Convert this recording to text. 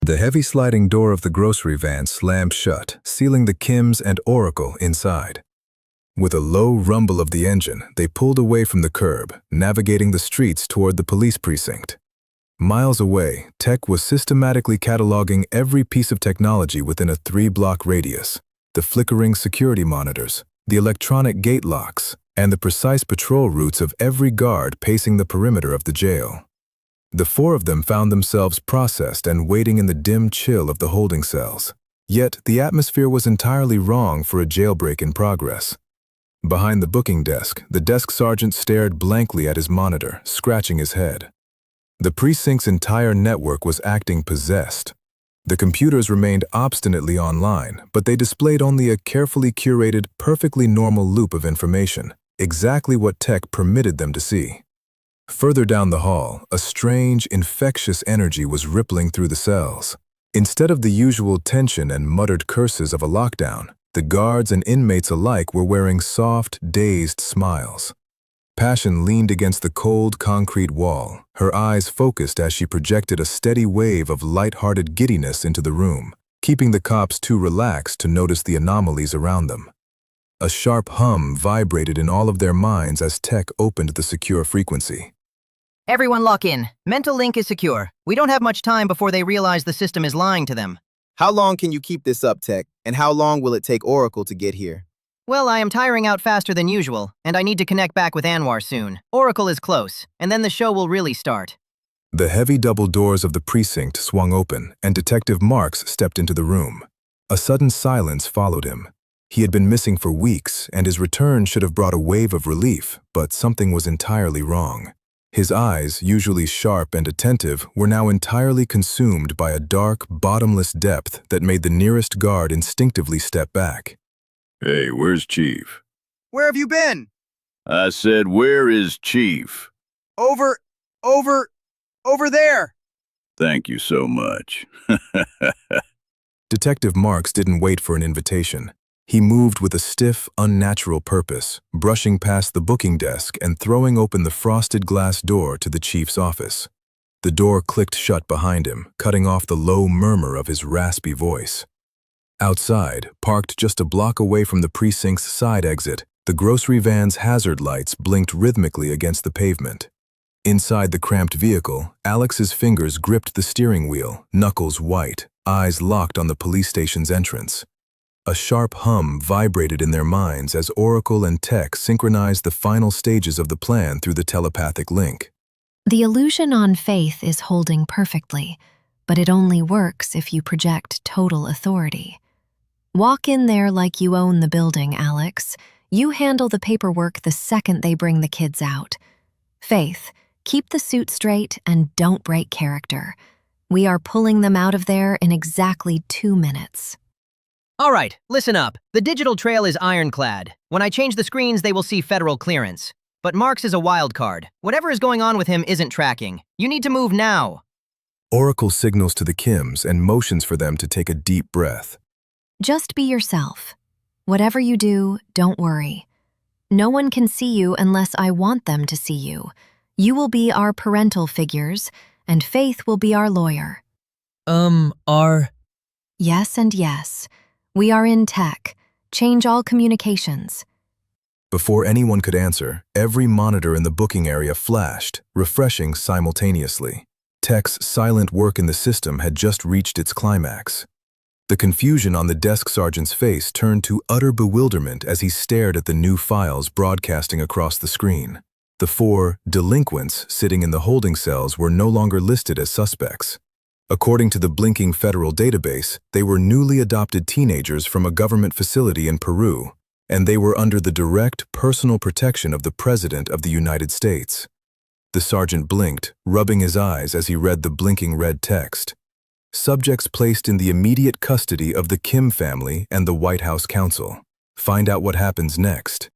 The heavy sliding door of the grocery van slammed shut, sealing the Kims and Oracle inside. With a low rumble of the engine, they pulled away from the curb, navigating the streets toward the police precinct. Miles away, Tech was systematically cataloging every piece of technology within a 3-block radius: the flickering security monitors, the electronic gate locks, and the precise patrol routes of every guard pacing the perimeter of the jail. The 4 of them found themselves processed and waiting in the dim chill of the holding cells. Yet, the atmosphere was entirely wrong for a jailbreak in progress. Behind the booking desk, the desk sergeant stared blankly at his monitor, scratching his head. The precinct's entire network was acting possessed. The computers remained obstinately online, but they displayed only a carefully curated, perfectly normal loop of information, exactly what Tech permitted them to see. Further down the hall, a strange, infectious energy was rippling through the cells. Instead of the usual tension and muttered curses of a lockdown, the guards and inmates alike were wearing soft, dazed smiles. Passion leaned against the cold concrete wall, her eyes focused as she projected a steady wave of light-hearted giddiness into the room, keeping the cops too relaxed to notice the anomalies around them. A sharp hum vibrated in all of their minds as Tech opened the secure frequency. Everyone lock in. Mental link is secure. We don't have much time before they realize the system is lying to them. How long can you keep this up, Tech? And how long will it take Oracle to get here? Well, I am tiring out faster than usual, and I need to connect back with Anwar soon. Oracle is close, and then the show will really start. The heavy double doors of the precinct swung open, and Detective Marks stepped into the room. A sudden silence followed him. He had been missing for weeks, and his return should have brought a wave of relief, but something was entirely wrong. His eyes, usually sharp and attentive, were now entirely consumed by a dark, bottomless depth that made the nearest guard instinctively step back. Hey, where's Chief? Where have you been? I said, where is Chief? Over there. Thank you so much. Detective Marks didn't wait for an invitation. He moved with a stiff, unnatural purpose, brushing past the booking desk and throwing open the frosted glass door to the chief's office. The door clicked shut behind him, cutting off the low murmur of his raspy voice. Outside, parked just a block away from the precinct's side exit, the grocery van's hazard lights blinked rhythmically against the pavement. Inside the cramped vehicle, Alex's fingers gripped the steering wheel, knuckles white, eyes locked on the police station's entrance. A sharp hum vibrated in their minds as Oracle and Tech synchronized the final stages of the plan through the telepathic link. The illusion on Faith is holding perfectly, but it only works if you project total authority. Walk in there like you own the building, Alex. You handle the paperwork the second they bring the kids out. Faith, keep the suit straight and don't break character. We are pulling them out of there in exactly 2 minutes. All right, listen up. The digital trail is ironclad. When I change the screens, they will see federal clearance. But Marks is a wild card. Whatever is going on with him isn't tracking. You need to move now. Oracle signals to the Kims and motions for them to take a deep breath. Just be yourself. Whatever you do, don't worry. No one can see you unless I want them to see you. You will be our parental figures, and Faith will be our lawyer. Yes and yes. We are in tech. Change all communications. Before anyone could answer, every monitor in the booking area flashed, refreshing simultaneously. Tech's silent work in the system had just reached its climax. The confusion on the desk sergeant's face turned to utter bewilderment as he stared at the new files broadcasting across the screen. The 4 delinquents sitting in the holding cells were no longer listed as suspects. According to the blinking federal database, they were newly adopted teenagers from a government facility in Peru, and they were under the direct personal protection of the President of the United States. The sergeant blinked, rubbing his eyes as he read the blinking red text. Subjects placed in the immediate custody of the Kim family and the White House Counsel. Find out what happens next.